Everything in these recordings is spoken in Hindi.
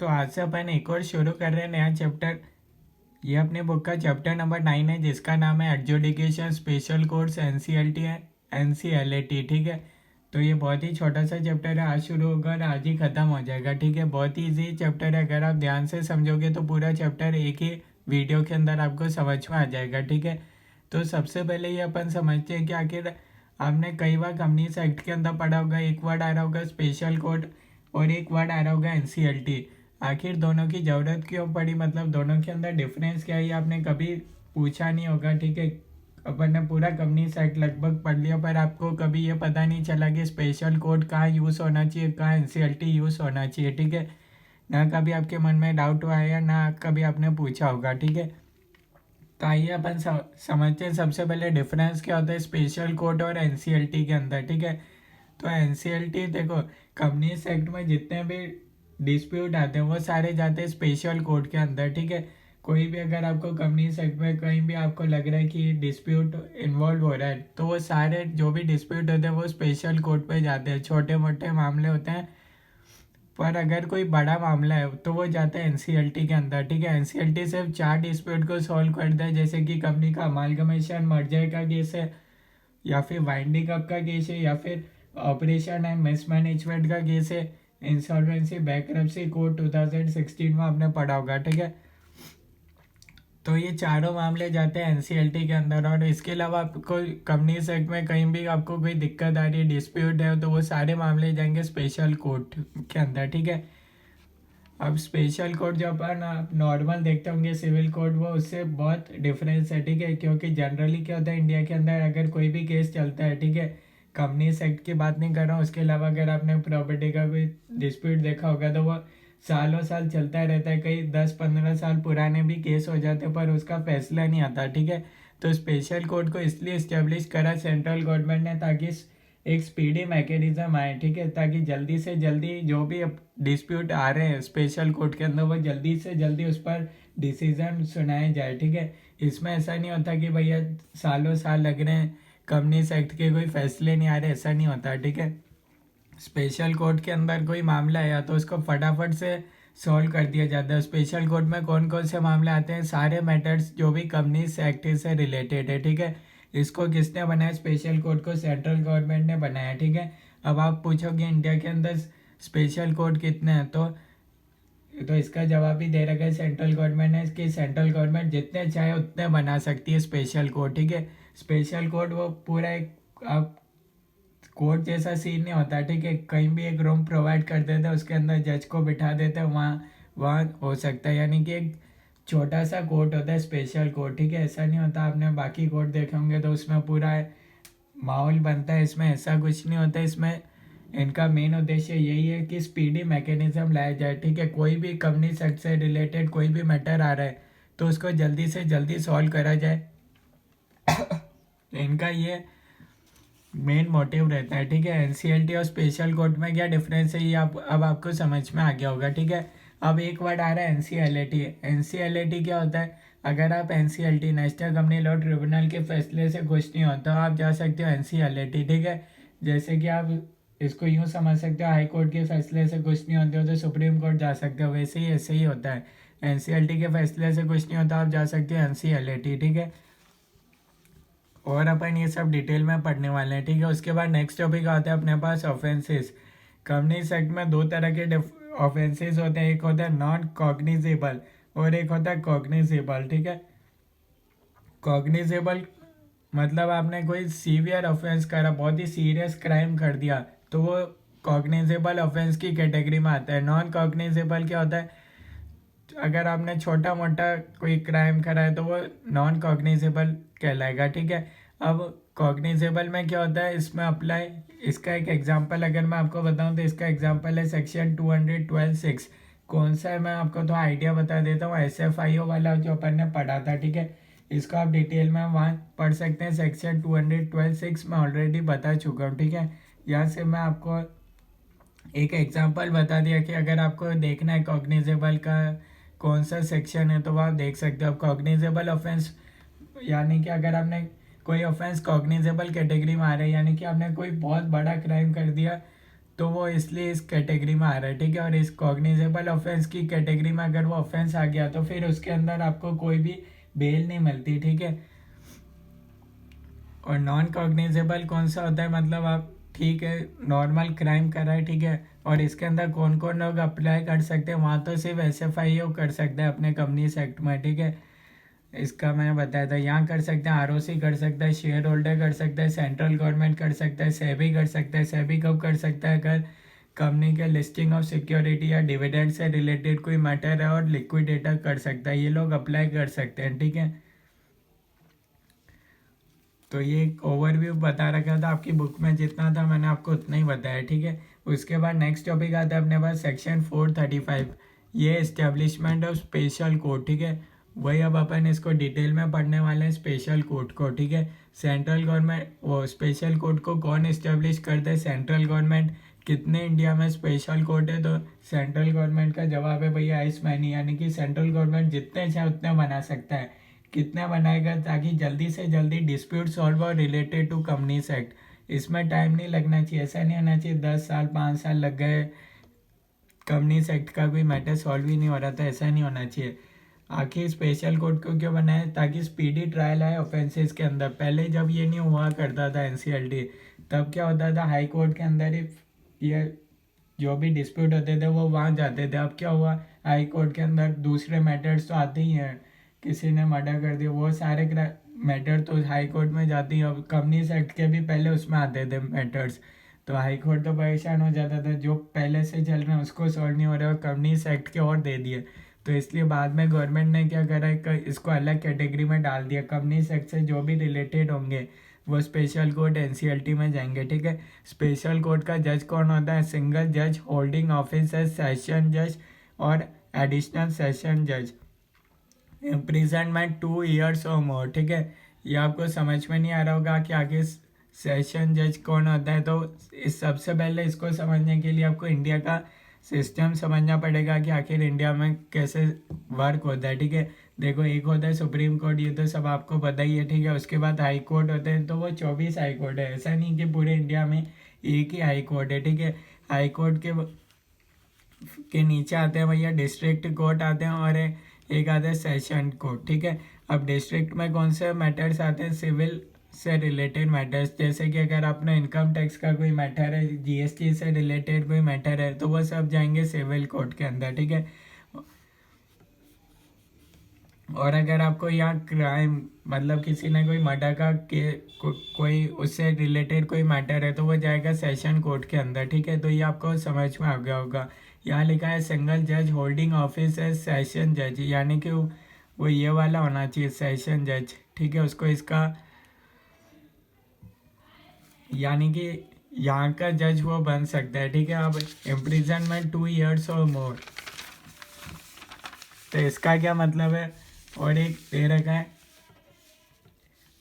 तो आज से अपन एक और शुरू कर रहे हैं नया चैप्टर। ये अपने बुक का चैप्टर नंबर 9 है, जिसका नाम है एडजुडिकेशन स्पेशल कोर्ट्स NCLT है, NCLAT। ठीक है। तो ये बहुत ही छोटा सा चैप्टर है, आज शुरू होगा और आज ही ख़त्म हो जाएगा। ठीक है, बहुत ही ईजी चैप्टर है। अगर आप ध्यान से समझोगे तो पूरा चैप्टर एक ही वीडियो के अंदर आपको समझ में आ जाएगा। ठीक है। तो सबसे पहले ये अपन समझते हैं कि आखिर आपने कई बार कंपनीज एक्ट के अंदर पढ़ा होगा, एक वर्ड आ रहा होगा स्पेशल कोड और एक वर्ड आ रहा होगा NCLT। आखिर दोनों की ज़रूरत क्यों पड़ी, मतलब दोनों के अंदर डिफरेंस क्या है, ये आपने कभी पूछा नहीं होगा। ठीक है। अपन ने पूरा कंपनीज एक्ट लगभग पढ़ लिया, पर आपको कभी ये पता नहीं चला कि स्पेशल कोड कहाँ यूज़ होना चाहिए, कहाँ NCLT यूज़ होना चाहिए। ठीक है। ना कभी आपके मन में डाउट हुआ है या ना कभी आपने पूछा होगा। ठीक है। तो आइए अपन समझते हैं सबसे पहले डिफरेंस क्या होता है स्पेशल कोड और NCLT के अंदर। ठीक है। तो NCLT देखो, कंपनीज एक्ट में जितने भी डिस्प्यूट आते हैं वो सारे जाते हैं स्पेशल कोड के अंदर। ठीक है। कोई भी अगर आपको कंपनीज एक्ट में कहीं भी आपको लग रहा है कि डिस्प्यूट इन्वॉल्व हो रहा है, तो वो सारे जो भी डिस्प्यूट होते हैं वो स्पेशल कोर्ट पे जाते हैं। छोटे मोटे मामले होते हैं, पर अगर कोई बड़ा मामला है तो वो जाता है NCLT के अंदर। ठीक है। NCLT सिर्फ 4 डिस्प्यूट को सॉल्व करता है, जैसे कि कंपनी का अमालगमेशन मर्जर का केस है, या फिर वाइंडिंग अप का केस है, या फिर ऑपरेशन एंड मिसमैनेजमेंट का केस है, इंसॉल्वेंसी बैंकरप्सी कोड 2016 में आपने पढ़ा होगा। ठीक है। तो ये चारों मामले जाते हैं NCLT के अंदर, और इसके अलावा आपको कंपनीज एक्ट में कहीं भी आपको कोई दिक्कत आ रही है, डिस्प्यूट है, तो वो सारे मामले जाएंगे स्पेशल कोर्ट के अंदर। ठीक है। अब स्पेशल कोर्ट जो अपन आप नॉर्मल देखते होंगे सिविल कोर्ट, वो उससे बहुत डिफरेंस है। ठीक है। क्योंकि जनरली क्या होता है इंडिया के अंदर, अगर कोई भी केस चलता है, ठीक है, कंपनीज एक्ट की बात नहीं कर रहा हूँ, उसके अलावा अगर आपने प्रॉपर्टी का कोई डिस्प्यूट देखा होगा तो वो सालों साल चलता रहता है। कई 10-15 साल पुराने भी केस हो जाते हैं, पर उसका फैसला नहीं आता। ठीक है। तो स्पेशल कोर्ट को इसलिए इस्टेब्लिश करा सेंट्रल गवर्नमेंट ने, ताकि एक स्पीडी मैकेनिज्म आए। ठीक है। ताकि जल्दी से जल्दी जो भी डिस्प्यूट आ रहे हैं स्पेशल कोर्ट के अंदर, वो जल्दी से जल्दी उस पर डिसीजन सुनाए जाए। ठीक है। इसमें ऐसा नहीं होता कि भैया सालों साल लग रहे हैं, कंपनीज एक्ट के कोई फैसले नहीं आ रहे, ऐसा नहीं होता। ठीक है। स्पेशल कोर्ट के अंदर कोई मामला है तो उसको फटाफट से सॉल्व कर दिया जाता है। स्पेशल कोर्ट में कौन कौन से मामले आते हैं, सारे मैटर्स जो भी कंपनीज एक्ट से रिलेटेड है। ठीक है। इसको किसने बनाया, स्पेशल कोर्ट को सेंट्रल गवर्नमेंट ने बनाया। ठीक है। अब आप पूछोगे इंडिया के अंदर स्पेशल कोर्ट कितने हैं, तो इसका जवाब ही दे रखा है सेंट्रल गवर्नमेंट ने, कि सेंट्रल गवर्नमेंट जितने चाहे उतने बना सकती है स्पेशल कोर्ट। ठीक है। स्पेशल कोर्ट वो पूरा एक आप कोर्ट जैसा सीन नहीं होता। ठीक है। कहीं भी एक रूम प्रोवाइड कर देते हैं, उसके अंदर जज को बिठा देते हैं, वहाँ वहाँ हो सकता है, यानी कि एक छोटा सा कोर्ट होता है स्पेशल कोर्ट। ठीक है। ऐसा नहीं होता, आपने बाकी कोर्ट देखे होंगे तो उसमें पूरा माहौल बनता है, इसमें ऐसा कुछ नहीं होता। इसमें इनका मेन उद्देश्य यही है कि स्पीडी मैकेनिज्म लाया जाए। ठीक है। कोई भी कंपनी सेक्ट से रिलेटेड कोई भी मैटर आ रहा है तो उसको जल्दी से जल्दी सॉल्व करा जाए। इनका ये मेन मोटिव रहता है। ठीक है। NCLT और स्पेशल कोर्ट में क्या डिफरेंस है, ये आप अब आपको समझ में आ गया होगा। ठीक है। अब एक वर्ड आ रहा है NCLAT। NCLAT क्या होता है, अगर आप NCLT national company law tribunal के फैसले से खुश नहीं हो तो आप जा सकते हो NCLAT। ठीक है। जैसे कि आप इसको यूँ समझ सकते हो, हाई कोर्ट के फैसले से खुश नहीं होते हो तो सुप्रीम कोर्ट जा सकते हो, वैसे ही ऐसे ही होता है। NCLT के फैसले से कुछ नहीं होता, आप जा सकते हो NCLAT। ठीक है। और अपन ये सब डिटेल में पढ़ने वाले हैं। ठीक है। उसके बाद नेक्स्ट टॉपिक आता है अपने पास ऑफेंसेस। कंपनीज एक्ट में दो तरह के ऑफेंसेस होते हैं, एक होता है नॉन कॉग्निजेबल और एक होता है कॉग्निजेबल। ठीक है। कॉग्निजेबल मतलब आपने कोई सीवियर ऑफेंस करा, बहुत ही सीरियस क्राइम कर दिया, तो वो कॉग्निजेबल ऑफेंस की कैटेगरी में आता है। नॉन कॉग्निजेबल क्या होता है, अगर आपने छोटा मोटा कोई क्राइम करा है तो वो नॉन कॉग्निजेबल कहलाएगा। ठीक है। अब कॉग्निजेबल में क्या होता है, इसमें अप्लाई, इसका एक एग्जांपल अगर मैं आपको बताऊं तो इसका एग्जांपल है सेक्शन 212(6). कौन सा है मैं आपको तो आइडिया बता देता हूँ, SFIO वाला जो अपन ने पढ़ा था। ठीक है। इसको आप डिटेल में वहाँ पढ़ सकते हैं, सेक्शन 212(6) मैं ऑलरेडी बता चुका हूँ। ठीक है। यहाँ से मैं आपको एक एग्जांपल बता दिया कि अगर आपको देखना है कॉग्निजेबल का कौन सा सेक्शन है तो आप देख सकते हो। कॉग्निजेबल ऑफेंस यानी कि अगर आपने कोई ऑफेंस कॉग्निजेबल कैटेगरी में आ रहा है, यानी कि आपने कोई बहुत बड़ा क्राइम कर दिया, तो वो इसलिए इस कैटेगरी में आ रहा है, ठीक है। और इस कॉग्निजेबल ऑफेंस की कैटेगरी में अगर वो ऑफेंस आ गया तो फिर उसके अंदर आपको कोई भी बेल नहीं मिलती, ठीक है। और नॉन कॉग्निजेबल कौन सा होता है, मतलब आप ठीक है नॉर्मल क्राइम कर रहा है, ठीक है, और इसके अंदर कौन कौन लोग अप्लाई कर सकते हैं, वहाँ तो सिर्फ SFIO कर सकते हैं अपने कंपनीज एक्ट में, ठीक है। इसका मैंने बताया था, यहाँ कर सकते हैं ROC कर सकता है, शेयर होल्डर कर सकता है, सेंट्रल गवर्नमेंट कर सकता है, सेबी कर सकता है। सेबी कब कर सकता है, अगर कंपनी के लिस्टिंग ऑफ सिक्योरिटी या डिविडेंड से रिलेटेड कोई मैटर है और लिक्विडेटर कर सकता है, ये लोग अप्लाई कर सकते हैं, ठीक है। तो ये एक ओवरव्यू बता रखा था, आपकी बुक में जितना था मैंने आपको उतना ही बताया, ठीक है। उसके बाद नेक्स्ट टॉपिक आता है अपने पास सेक्शन 435, ये एस्टेब्लिशमेंट ऑफ स्पेशल कोर्ट, ठीक है। वही अब अपन इसको डिटेल में पढ़ने वाले हैं, स्पेशल कोर्ट को, ठीक है। सेंट्रल गवर्नमेंट वो स्पेशल कोर्ट को कौन इस्टेब्लिश करता है, सेंट्रल गवर्नमेंट। कितने इंडिया में स्पेशल कोर्ट है, तो सेंट्रल गवर्नमेंट का जवाब है भैया आइस मैनी, यानी कि सेंट्रल गवर्नमेंट जितने चाहे उतने बना सकता है। कितना बनाएगा, ताकि जल्दी से जल्दी डिस्प्यूट सॉल्व और रिलेटेड टू कंपनीज एक्ट। इसमें टाइम नहीं लगना चाहिए, ऐसा नहीं होना चाहिए 10 साल 5 साल लग गए, कंपनीज एक्ट का कोई मैटर सॉल्व ही नहीं हो रहा था, ऐसा नहीं होना चाहिए। आखिर स्पेशल कोर्ट को क्यों बनाया, ताकि स्पीडी ट्रायल आए ऑफेंसेस के अंदर। पहले जब ये नहीं हुआ करता था NCLT, तब क्या होता था हाई कोर्ट के अंदर ही ये जो भी डिस्प्यूट होते थे वो वहाँ जाते थे। अब क्या हुआ, हाई कोर्ट के अंदर दूसरे मैटर्स तो आते ही हैं, किसी ने मर्डर कर दिया, वो सारे मैटर तो हाई कोर्ट में जाती हैं। अब कंपनीज एक्ट के भी पहले उसमें आते थे मैटर्स, तो हाई कोर्ट तो परेशान हो जाता था, जो पहले से चल रहे हैं उसको सॉल्व नहीं हो रहा है, और कंपनीज एक्ट के और दे दिए। तो इसलिए बाद में गवर्नमेंट ने क्या करा है इसको अलग कैटेगरी में डाल दिया, कंपनीज एक्ट से जो भी रिलेटेड होंगे वो स्पेशल कोर्ट NCLT में जाएंगे, ठीक है। स्पेशल कोर्ट का जज कौन होता है, सिंगल जज होल्डिंग ऑफिस एज सेशन जज और एडिशनल सेशन जज। इम्प्रिजनमेंट 2 years और मोर, ठीक है। ये आपको समझ में नहीं आ रहा होगा कि आगे सेशन जज कौन होता है, तो इस सबसे पहले इसको समझने के लिए आपको इंडिया का सिस्टम समझना पड़ेगा कि आखिर इंडिया में कैसे वर्क होता है, ठीक है। देखो, एक होता है सुप्रीम कोर्ट, ये तो सब आपको पता ही है, ठीक है। उसके बाद हाई कोर्ट होते हैं, तो वो 24 हाई कोर्ट है, ऐसा नहीं कि पूरे इंडिया में एक ही हाई कोर्ट है, ठीक है। हाई कोर्ट के नीचे आते हैं भैया डिस्ट्रिक्ट कोर्ट आते हैं, और एक आता है सेशन कोर्ट, ठीक है। अब डिस्ट्रिक्ट में कौन से मैटर्स आते हैं, सिविल से रिलेटेड मैटर्स, जैसे कि अगर अपना इनकम टैक्स का कोई मैटर है, GST से रिलेटेड कोई मैटर है, तो वो सब जाएंगे सिविल कोर्ट के अंदर, ठीक है। और अगर आपको यहाँ क्राइम मतलब किसी ने कोई मर्डर का कोई उससे रिलेटेड कोई मैटर है, तो वो जाएगा सेशन कोर्ट के अंदर, ठीक है। तो ये आपको समझ में आ गया होगा। यहाँ लिखा है सिंगल जज होल्डिंग ऑफिस एज सेशन जज, यानी कि वो ये वाला होना चाहिए सेशन जज, ठीक है। उसको इसका यानी कि यहाँ का जज वो बन सकता है, ठीक है। अब इम्प्रिजनमेंट 2 years और मोर, तो इसका क्या मतलब है, और एक दे रखा है।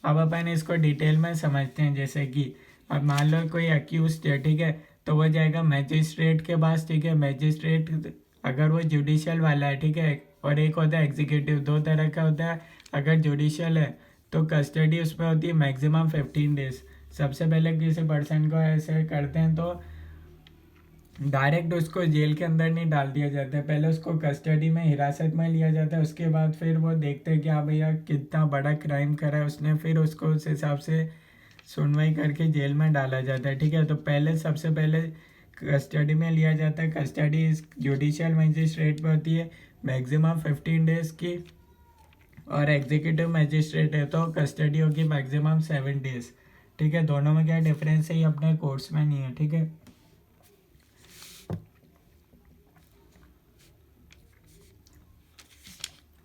अब अपन इसको डिटेल में समझते हैं, जैसे कि अब मान लो कोई अक्यूज है, ठीक है, तो वो जाएगा मैजिस्ट्रेट के पास, ठीक है। मैजिस्ट्रेट अगर वो जुडिशियल वाला है, ठीक है, और एक होता है एग्जीक्यूटिव, दो तरह का होता है। अगर जुडिशियल है तो कस्टडी उसमें होती है मैक्सिमम 15 days। सबसे पहले किसी पर्सन को ऐसे करते हैं तो डायरेक्ट उसको जेल के अंदर नहीं डाल दिया जाता है, पहले उसको कस्टडी में हिरासत में लिया जाता है। उसके बाद फिर वो देखते हैं कि हाँ भैया कितना बड़ा क्राइम करा है उसने, फिर उसको उस हिसाब से सुनवाई करके जेल में डाला जाता है, ठीक है। तो पहले सबसे पहले कस्टडी में लिया जाता है, कस्टडी जुडिशियल मजिस्ट्रेट पे होती है मैक्सिमम 15 days की, और एग्जीक्यूटिव मजिस्ट्रेट है तो कस्टडी होगी मैक्सिमम 7 days, ठीक है। दोनों में क्या डिफरेंस है ये अपने कोर्स में नहीं है, ठीक है।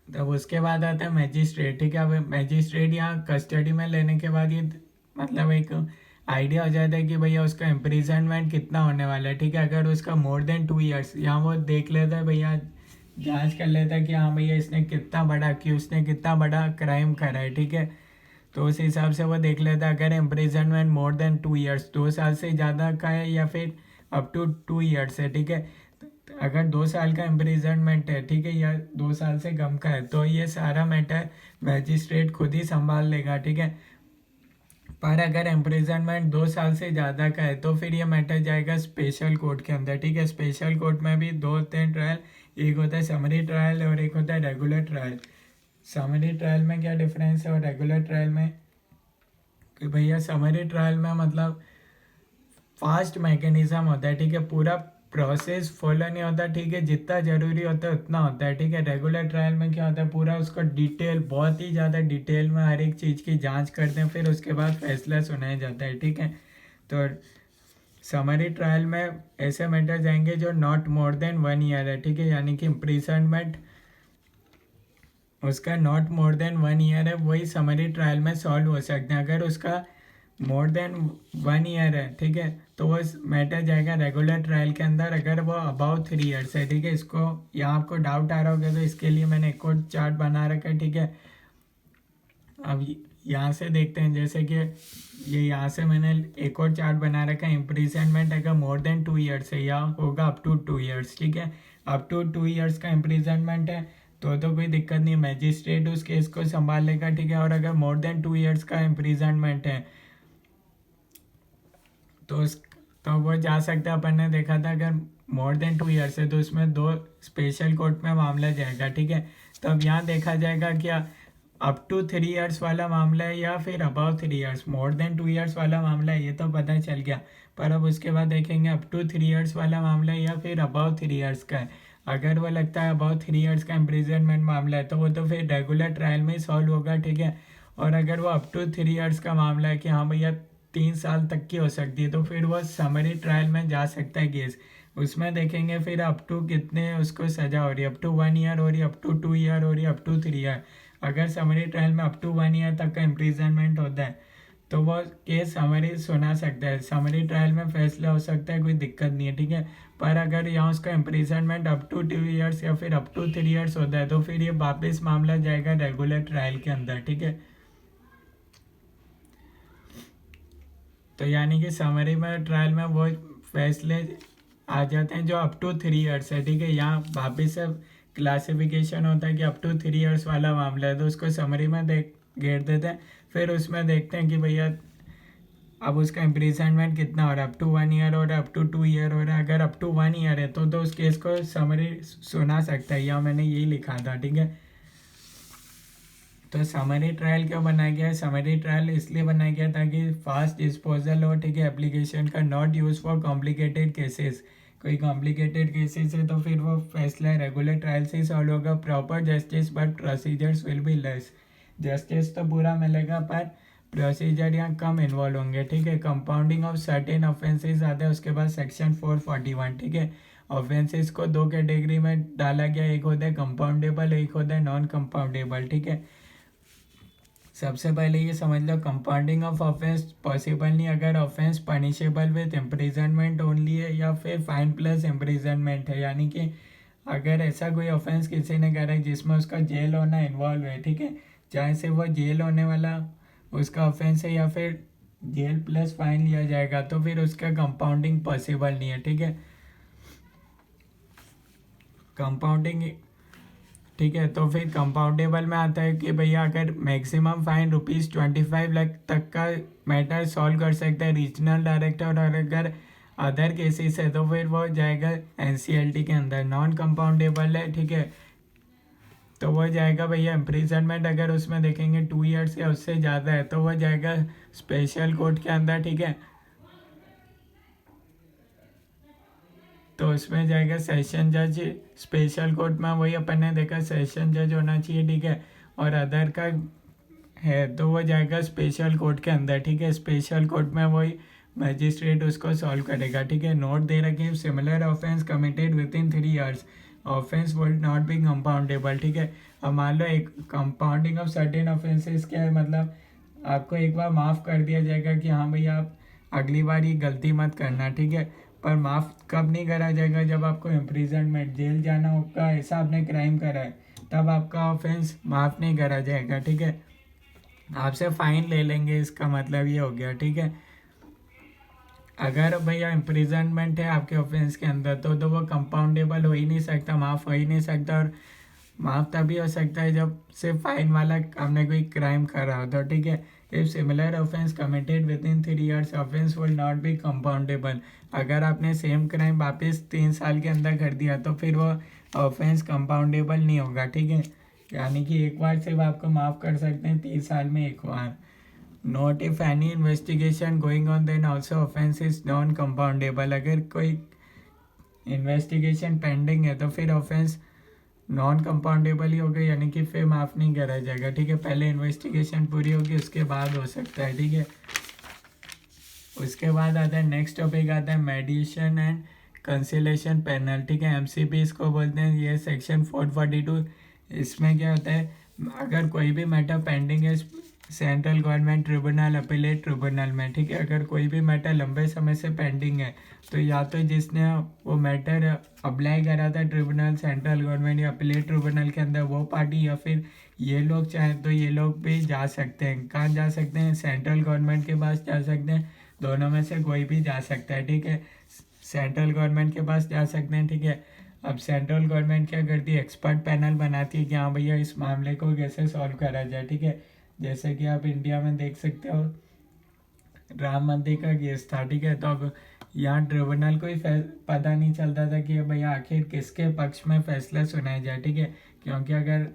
तब उसके बाद आता है मैजिस्ट्रेट, ठीक है। अब मैजिस्ट्रेट यहाँ कस्टडी में लेने के बाद ये मतलब एक आइडिया हो जाता है कि भैया उसका इम्प्रिजनमेंट कितना होने वाला है, ठीक है। अगर उसका मोर देन 2 years, यहाँ वो देख लेता है भैया, जांच कर लेता है कि हाँ भैया इसने कितना बड़ा कि उसने कितना बड़ा क्राइम करा है, ठीक है। तो उस हिसाब से वो देख लेता है, अगर इम्प्रिजनमेंट मोर देन 2 years 2 साल से ज़्यादा का है, या फिर अप टू 2 years है, ठीक है। अगर 2 साल का इम्प्रिजनमेंट है, ठीक है, या 2 साल से कम का है, तो ये सारा मैटर मैजिस्ट्रेट खुद ही संभाल लेगा, ठीक है। पर अगर इम्प्रिजनमेंट 2 साल से ज़्यादा का है तो फिर ये मैटर जाएगा स्पेशल कोर्ट के अंदर, ठीक है। स्पेशल कोर्ट में भी दो होते हैं ट्रायल, एक होता है समरी ट्रायल और एक होता है रेगुलर ट्रायल। समरी ट्रायल में क्या डिफरेंस है और रेगुलर ट्रायल में, कि भैया समरी ट्रायल में मतलब फास्ट मैकेनिज्म होता है, ठीक है, पूरा प्रोसेस फॉलो नहीं होता, ठीक है, जितना ज़रूरी होता है उतना होता है, ठीक है। रेगुलर ट्रायल में क्या होता है, पूरा उसको डिटेल, बहुत ही ज़्यादा डिटेल में हर एक चीज़ की जांच करते हैं, फिर उसके बाद फैसला सुनाया जाता है, ठीक है। तो समरी ट्रायल में ऐसे मैटर जाएंगे जो नॉट मोर देन 1 ईयर है, ठीक है, यानी कि इम्प्रिजनमेंट उसका नॉट मोर देन 1 ईयर है, वही समरी ट्रायल में सॉल्व हो सकते हैं। अगर उसका मोर देन 1 ईयर है, ठीक है, तो वो मैटर जाएगा रेगुलर ट्रायल के अंदर। अगर वो अबाउट 3 ईयर्स है, ठीक है, इसको यहाँ आपको डाउट आ रहा होगा तो इसके लिए मैंने एक और चार्ट बना रखा है, ठीक है। अब यहाँ से देखते हैं, जैसे कि ये यहाँ से मैंने एक और चार्ट बना रखा है। इम्प्रिजनमेंट अगर मोर देन 2 ईयर्स है या होगा अप टू 2 ईयर्स, ठीक है, अप टू 2 ईयर्स का इम्प्रिजनमेंट है तो कोई दिक्कत नहीं, मैजिस्ट्रेट उस केस को संभाल लेगा, ठीक है। और अगर मोर देन 2 ईयर्स का इम्प्रिजनमेंट है तो उस तो वो जा सकता है, अपन ने देखा था अगर मोर देन 2 ईयर्स है तो उसमें दो स्पेशल कोर्ट में मामला जाएगा, ठीक है। तो अब यहाँ देखा जाएगा क्या अप टू 3 ईयर्स वाला मामला है या फिर about 3 years. More than 2 years वाला मामला है ये तो पता चल गया, पर अब उसके बाद देखेंगे अप टू 3 ईयर्स वाला मामला है या फिर अबाउ 3 ईयर्स का है। अगर वो लगता है अबाउ 3 ईयर्स का इम्प्रिजनमेंट मामला है तो वो तो फिर रेगुलर ट्रायल में ही सॉल्व होगा, ठीक है। और अगर वो अप टू 3 ईयर्स का मामला है कि हाँ भैया 3 साल तक की हो सकती है तो फिर वो समरी ट्रायल में जा सकता है केस। उसमें देखेंगे फिर अप टू कितने उसको सज़ा हो रही है, अप टू 1 ईयर हो रही है, अप टू 2 ईयर हो रही है, अप टू 3 ईयर। अगर समरी ट्रायल में अप टू 1 ईयर तक का इम्प्रिजनमेंट होता है तो वो केस समरी सुना सकता है, समरी ट्रायल में फैसला हो सकता है, कोई दिक्कत नहीं है, ठीक है। पर अगर यहाँ उसका इम्प्रिजनमेंट अप टू 2 ईयर्स या फिर अप टू 3 ईयर्स होता है तो फिर ये वापस मामला जाएगा रेगुलर ट्रायल के अंदर, ठीक है। तो यानी कि समरी में ट्रायल में वो फैसले आ जाते हैं जो अप टू 3 ईयर्स है, ठीक है। यहाँ वापिस से क्लासिफिकेशन होता है कि अप टू 3 ईयर्स वाला मामला है तो उसको समरी में घेर देते हैं, फिर उसमें देखते हैं कि भैया अब उसका इम्प्रिजनमेंट कितना हो रहा है, अप टू 1 ईयर हो रहा है, अप टू 2 ईयर हो रहा है। अगर अप टू 1 ईयर है तो उस केस को समरी सुना सकता है, यहाँ मैंने यही लिखा था, ठीक है। तो समरी ट्रायल क्यों बनाया गया है, समरी ट्रायल इसलिए बनाया गया ताकि फास्ट डिस्पोजल हो, ठीक है, एप्लीकेशन का, not use for complicated cases. कोई कॉम्प्लिकेटेड केसेस है तो फिर वो फैसला रेगुलर ट्रायल से ही सॉल्व होगा। Proper justice but procedures will be less. Justice तो पूरा मिलेगा पर प्रोसीजर यहाँ कम इन्वॉल्व होंगे, ठीक है। कंपाउंडिंग ऑफ सर्टेन ऑफेंसेस आता है उसके बाद सेक्शन 441, ठीक है। ऑफेंसेस को दो कैटेगरी में डाला गया, एक होता है कंपाउंडेबल, एक होता है नॉन कंपाउंडेबल, ठीक है। सबसे पहले ये समझ लो कंपाउंडिंग ऑफ ऑफेंस पॉसिबल नहीं अगर offence punishable with imprisonment only है या फिर फाइन प्लस इम्प्रिजनमेंट है, यानी कि अगर ऐसा कोई ऑफेंस किसी ने करा है जिसमें उसका जेल होना इन्वॉल्व है, ठीक है, चाहे से वो जेल होने वाला उसका ऑफेंस है या फिर जेल प्लस फाइन लिया जाएगा तो फिर उसका कंपाउंडिंग पॉसिबल नहीं है, ठीक है। कंपाउंडिंग, ठीक है, तो फिर कंपाउंडेबल में आता है कि भैया अगर मैक्सिमम फाइन ₹25 लाख तक का मैटर सॉल्व कर सकता है रीजनल डायरेक्टर, और अगर अदर केसेस है तो फिर वो जाएगा एनसीएलटी के अंदर। नॉन कंपाउंडेबल है, ठीक है, तो वो जाएगा भैया इम्प्रिजनमेंट अगर उसमें देखेंगे 2 ईयर्स या उससे ज़्यादा है तो वो जाएगा स्पेशल कोर्ट के अंदर, ठीक है। तो उसमें जाएगा सेशन जज, स्पेशल कोर्ट में वही अपन ने देखा सेशन जज होना चाहिए, ठीक है। और अदर का है तो वो जाएगा स्पेशल कोर्ट के अंदर, ठीक है। स्पेशल कोर्ट में वही मजिस्ट्रेट उसको सॉल्व करेगा, ठीक है। नोट दे रखे similar offence committed with in 3 years offence would not be compoundable, ठीक है। अब मान लो एक कंपाउंडिंग ऑफ सर्टेन ऑफेंसेस क्या है, मतलब आपको एक बार माफ़ कर दिया जाएगा कि हाँ भैया आप अगली बार ये गलती मत करना, ठीक है। पर माफ़ कब नहीं करा जाएगा, जब आपको इम्प्रिजनमेंट जेल जाना होगा, ऐसा आपने क्राइम करा है तब आपका ऑफेंस माफ़ नहीं करा जाएगा, ठीक है। आपसे फ़ाइन ले लेंगे, इसका मतलब ये हो गया, ठीक है। अगर भैया इम्प्रिजनमेंट है आपके ऑफेंस के अंदर तो वो कंपाउंडेबल हो ही नहीं सकता, माफ़ हो ही नहीं सकता। और माफ़ तभी हो सकता है जब सिर्फ फाइन वाला हमने कोई क्राइम करा हो तो, ठीक है। If similar offence committed with in 3 years offence will not be compoundable. अगर आपने सेम क्राइम वापस 3 साल के अंदर कर दिया तो फिर वो ऑफेंस कंपाउंडेबल नहीं होगा, ठीक है। यानी कि एक बार सिर्फ आपको माफ़ कर सकते हैं, 3 साल में एक बार। Not if any investigation going on then also offence is non compoundable. अगर कोई इन्वेस्टिगेशन पेंडिंग है तो फिर ऑफेंस नॉन कंपाउंडेबल ही हो गई, यानी कि फिर माफ़ नहीं करा जाएगा, ठीक है। पहले इन्वेस्टिगेशन पूरी होगी उसके बाद हो सकता है, ठीक है। उसके बाद आता है नेक्स्ट टॉपिक आता है मेडिएशन एंड कंसिलेशन पैनल, ठीक है। एमसीपी इसको बोलते हैं। ये सेक्शन 442। इसमें क्या होता है, अगर कोई भी मैटर पेंडिंग है central government tribunal appellate tribunal में, ठीक है। अगर कोई भी मैटर लंबे समय से पेंडिंग है तो या तो जिसने वो मैटर अप्लाई करा था ट्रिब्यूनल सेंट्रल गवर्नमेंट या अपीलेट ट्रिब्यूनल के अंदर वो पार्टी, या फिर ये लोग चाहें तो ये लोग भी जा सकते हैं। कहाँ जा सकते हैं, सेंट्रल गवर्नमेंट के पास जा सकते हैं, दोनों में से कोई भी जा सकता है, ठीक है। सेंट्रल गवर्नमेंट के पास जा सकते हैं, ठीक है। अब सेंट्रल गवर्नमेंट क्या करती है, एक्सपर्ट पैनल बनाती है कि हाँ भैया इस मामले को कैसे सॉल्व करा जाए, ठीक है। जैसे कि आप इंडिया में देख सकते हो राम मंदिर का केस था, ठीक है। तो अब यहाँ ट्रिब्यूनल को ही पता नहीं चलता था कि भैया आखिर किसके पक्ष में फैसला सुनाया जाए, ठीक है। क्योंकि अगर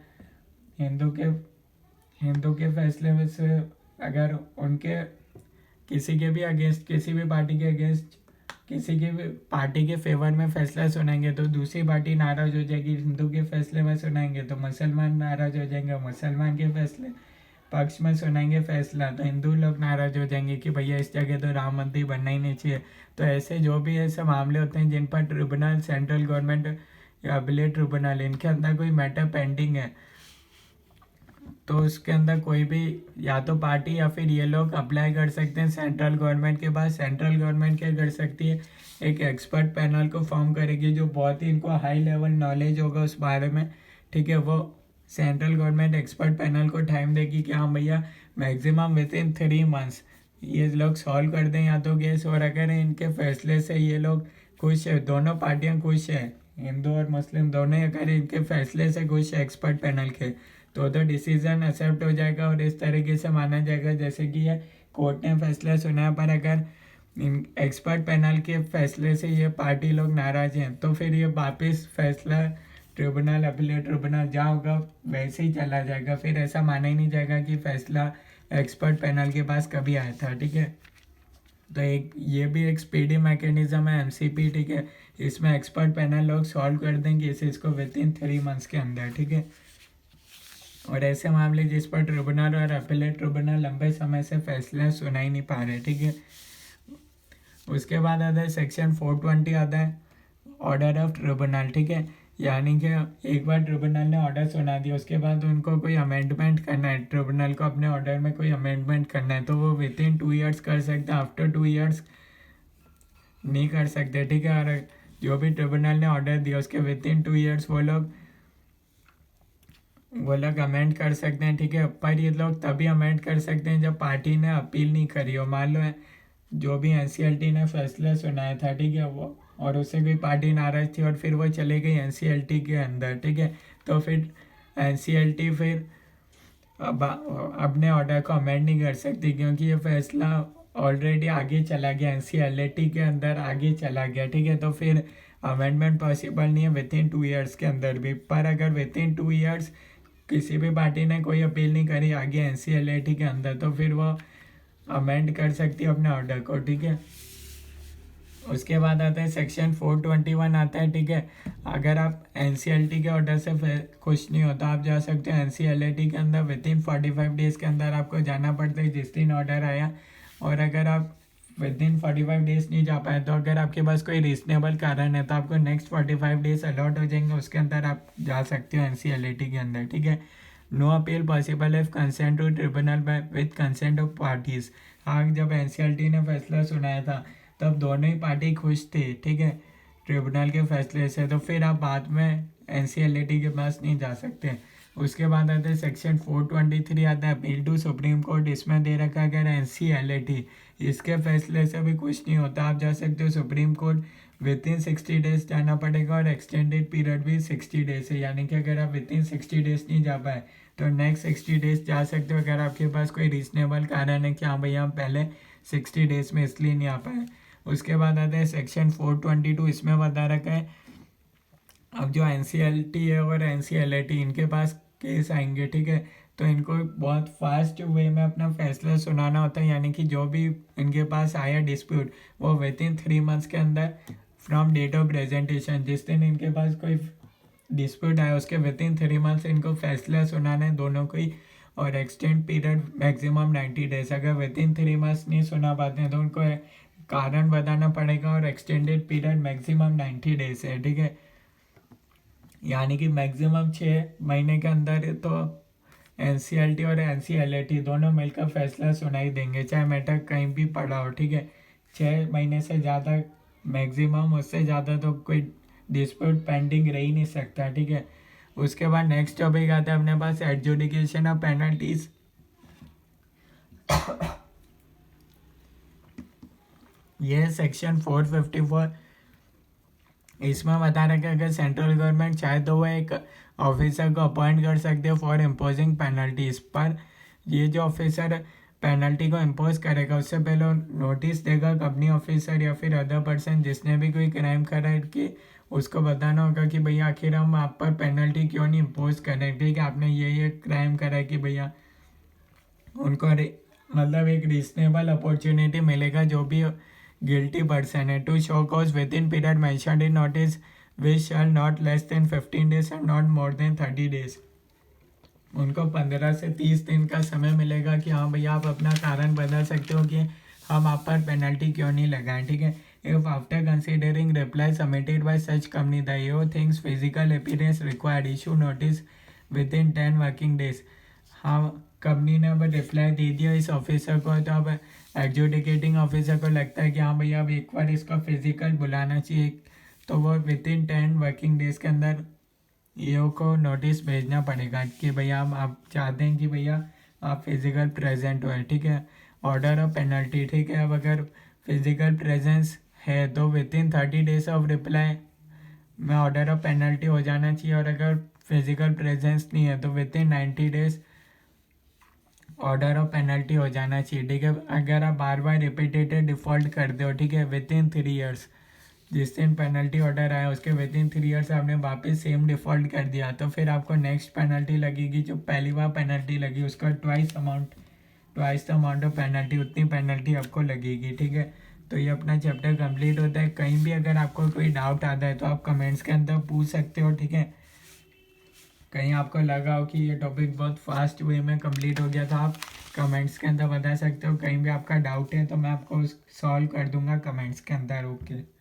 हिंदू के फैसले में से अगर उनके किसी के भी अगेंस्ट, किसी भी पार्टी के अगेंस्ट, किसी की भी पार्टी के फेवर में फैसला सुनाएंगे तो दूसरी पार्टी नाराज हो जाएगी। हिंदू के फैसले में सुनाएंगे तो मुसलमान नाराज हो जाएंगे, मुसलमान के फैसले पक्ष में सुनाएंगे फैसला तो हिंदू लोग नाराज हो जाएंगे कि भैया इस जगह तो राम मंदिर बनना ही नहीं चाहिए। तो ऐसे जो भी ऐसे मामले होते हैं जिन पर ट्रिब्यूनल सेंट्रल गवर्नमेंट या अपीलेट ट्रिब्यूनल इनके अंदर कोई मैटर पेंडिंग है तो उसके अंदर कोई भी या तो पार्टी या फिर ये लोग अप्लाई कर सकते हैं सेंट्रल गवर्नमेंट के पास। सेंट्रल गवर्नमेंट क्या कर सकती है, एक एक्सपर्ट पैनल को फॉर्म करेगी जो बहुत ही इनको हाई लेवल नॉलेज होगा उस बारे में, ठीक है। वो सेंट्रल गवर्नमेंट एक्सपर्ट पैनल को टाइम देगी कि हाँ भैया मैक्सिमम विद इन 3 months ये लोग सॉल्व कर दें या तो केस। और अगर इनके फैसले से ये लोग खुश है, दोनों पार्टियां खुश है, हिंदू और मुस्लिम दोनों, अगर इनके फैसले से खुश है एक्सपर्ट पैनल के तो डिसीजन एक्सेप्ट हो जाएगा और इस तरीके से माना जाएगा जैसे कि ये कोर्ट ने फैसला सुना। पर अगर एक्सपर्ट पैनल के फैसले से ये पार्टी लोग नाराज हैं तो फिर ये वापस फैसला ट्रिब्यूनल अपीलेट ट्रिब्यूनल जहाँ होगा वैसे ही चला जाएगा, फिर ऐसा माना ही नहीं जाएगा कि फैसला एक्सपर्ट पैनल के पास कभी आया था, ठीक है। तो एक ये भी एक स्पीडी मैकेनिज्म है एमसीपी, ठीक है। इसमें एक्सपर्ट पैनल लोग सॉल्व कर देंगे इसको विद इन 3 months के अंदर, ठीक है। और ऐसे मामले जिस पर ट्रिब्यूनल और अपीलेट ट्रिब्यूनल लंबे समय से फैसले सुना ही नहीं पा रहे, ठीक है। उसके बाद आता है सेक्शन 420 आता है ऑर्डर ऑफ ट्रिब्यूनल, ठीक है। यानी कि एक बार ट्रिब्यूनल ने ऑर्डर सुना दिया उसके बाद उनको कोई अमेंडमेंट करना है, ट्रिब्यूनल को अपने ऑर्डर में कोई अमेंडमेंट करना है तो वो विद इन 2 years कर सकते हैं, आफ्टर 2 years नहीं कर सकते, ठीक है। और जो भी ट्रिब्यूनल ने ऑर्डर दिया उसके विद इन 2 years वो लोग अमेंड कर सकते हैं, ठीक है। पर ये लोग तभी अमेंड कर सकते हैं जब पार्टी ने अपील नहीं करी हो। मान लो जो भी एनसीएलटी ने फैसला सुनाया था, ठीक है, वो और उससे कोई पार्टी नाराज थी और फिर वो चले गई एनसीएलटी के अंदर, ठीक है। तो फिर एनसीएलटी फिर अपने ऑर्डर को अमेंड नहीं कर सकती क्योंकि ये फैसला ऑलरेडी आगे चला गया, एनसीएलटी के अंदर आगे चला गया, ठीक है। तो फिर अमेंडमेंट पॉसिबल नहीं है विद इन 2 years के अंदर भी। पर अगर विद इन 2 years किसी भी पार्टी ने कोई अपील नहीं करी आगे एनसीएलटी के अंदर तो फिर वो अमेंड कर सकती है अपने ऑर्डर को, ठीक है। उसके बाद आता है सेक्शन 421 आता है, ठीक है। अगर आप एनसीएलटी के ऑर्डर से खुश नहीं हो तो आप जा सकते हो एनसीएलटी के अंदर विद इन 45 days के अंदर आपको जाना पड़ता है जिस दिन ऑर्डर आया। और अगर आप विद इन 45 days नहीं जा पाए तो अगर आपके पास कोई रीजनेबल कारण है तो आपको नेक्स्ट 45 days अलॉट हो जाएंगे, उसके अंदर आप जा सकते हो एनसीएलटी के अंदर, ठीक है। No appeal possible if consent to tribunal with consent of parties. हाँ, जब एनसीएलटी ने फैसला सुनाया था तब दोनों ही पार्टी खुश थे, ठीक है, ट्रिब्यूनल के फैसले से, तो फिर आप बाद में एनसीएलटी के पास नहीं जा सकते। उसके बाद आता है सेक्शन 423 आता है अपील टू सुप्रीम कोर्ट। इसमें दे रखा अगर एनसीएलटी इसके फैसले से भी कुछ नहीं होता आप जा सकते हो supreme court with in 60 days जाना पड़ेगा और एक्सटेंडेड पीरियड भी 60 डेज है, यानी कि अगर आप विद इन 60 डेज नहीं जा पाए तो नेक्स्ट 60 डेज जा सकते हो, अगर आपके पास कोई रीजनेबल कारण है कि हाँ भैया हम पहले 60 डेज में इसलिए नहीं आ पाए। उसके बाद आता है सेक्शन 422, इसमें बता रखा है अब जो NCLT है और NCLAT इनके पास केस आएंगे, ठीक है, तो इनको बहुत फास्ट वे में अपना फैसला सुनाना होता है, यानी कि जो भी इनके पास आया डिस्प्यूट वो विद इन 3 मंथ्स के अंदर फ्रॉम डेट ऑफ प्रेजेंटेशन, जिस दिन इनके पास कोई डिस्प्यूट आया उसके विद इन 3 मंथ्स इनको फैसला सुनाना है दोनों को ही। और एक्सटेंड पीरियड मैक्सिमम 90 डेज, अगर विद इन 3 मंथ्स नहीं सुना पाते हैं तो उनको कारण बताना पड़ेगा और एक्सटेंडेड पीरियड मैक्सिमम 90 डेज है, ठीक है, यानी कि मैक्सिमम 6 महीने के अंदर तो NCLT और NCLAT दोनों मिलकर फैसला सुनाई देंगे, चाहे मैटर कहीं भी पड़ा हो, ठीक है। 6 महीने से ज़्यादा मैक्सिमम, उससे ज़्यादा तो कोई डिस्प्यूट पेंडिंग रह ही नहीं सकता, ठीक है। उसके बाद नेक्स्ट टॉपिक आता है अपने पास एडजुडिकेशन ऑफ पेनल्टीज। ये सेक्शन 454, इसमें बता रखा है अगर सेंट्रल गवर्नमेंट चाहे तो वो एक ऑफिसर को अपॉइंट कर सकते हो फॉर इम्पोजिंग पेनल्टीज, पर ये जो ऑफिसर पेनल्टी को इम्पोज करेगा उससे पहले नोटिस देगा कंपनी ऑफिसर या फिर अदर पर्सन जिसने भी कोई क्राइम करा है कि उसको बताना होगा कि भैया आखिर हम आप पर पेनल्टी क्यों नहीं इम्पोज कर रहे, ठीक है, आपने ये क्राइम करा है कि भैया उनको मतलब एक रीजनेबल अपॉर्चुनिटी मिलेगा जो भी गिल्टी पर्सन है to show cause within period mentioned in notice which shall not less than 15 days and not more than 30 days. उनको 15 से 30 दिन का समय मिलेगा कि हाँ भैया आप अपना कारण बता सकते हो कि हम आप पर पेनल्टी क्यों नहीं लगाएं, ठीक है। If after considering reply submitted by such company the EO thinks physical appearance required issue notice within 10 working days. हाँ, कंपनी ने अब रिप्लाई दे दिया इस ऑफिसर को, तो अब एडजुडिकेटिंग ऑफिसर को लगता है कि हाँ भैया अब एक बार इसका फिजिकल बुलाना चाहिए, तो वो विद इन 10 वर्किंग डेज के अंदर ईओ को नोटिस भेजना पड़ेगा कि भैया आप चाहते हैं कि भैया आप फिजिकल प्रेजेंट हो, ठीक है। ऑर्डर ऑफ पेनल्टी, ठीक है, अब अगर फिजिकल प्रेजेंस है तो with in 30 days of reply में ऑर्डर ऑफ पेनल्टी हो जाना चाहिए, और अगर फिजिकल प्रेजेंस नहीं है तो with in 90 days order of penalty हो जाना चाहिए, ठीक है। अगर आप बार बार रिपीटेड डिफॉल्ट करते हो, ठीक है, विद इन 3 ईयर्स, जिस दिन पेनल्टी ऑर्डर आया उसके विद इन 3 ईयर्स आपने वापस सेम डिफॉल्ट कर दिया तो फिर आपको नेक्स्ट पेनल्टी लगेगी, जो पहली बार पेनल्टी लगी उसका twice the amount of penalty, उतनी पेनल्टी आपको लगेगी, ठीक है। तो ये अपना चैप्टर कंप्लीट होता है। कहीं भी अगर आपको कोई डाउट आता है तो आप कमेंट्स के अंदर पूछ सकते हो, ठीक है। कहीं आपको लगा हो कि ये टॉपिक बहुत फास्ट वे में कंप्लीट हो गया तो आप कमेंट्स के अंदर बता सकते हो। कहीं भी आपका डाउट है तो मैं आपको सॉल्व कर दूंगा कमेंट्स के अंदर। ओके।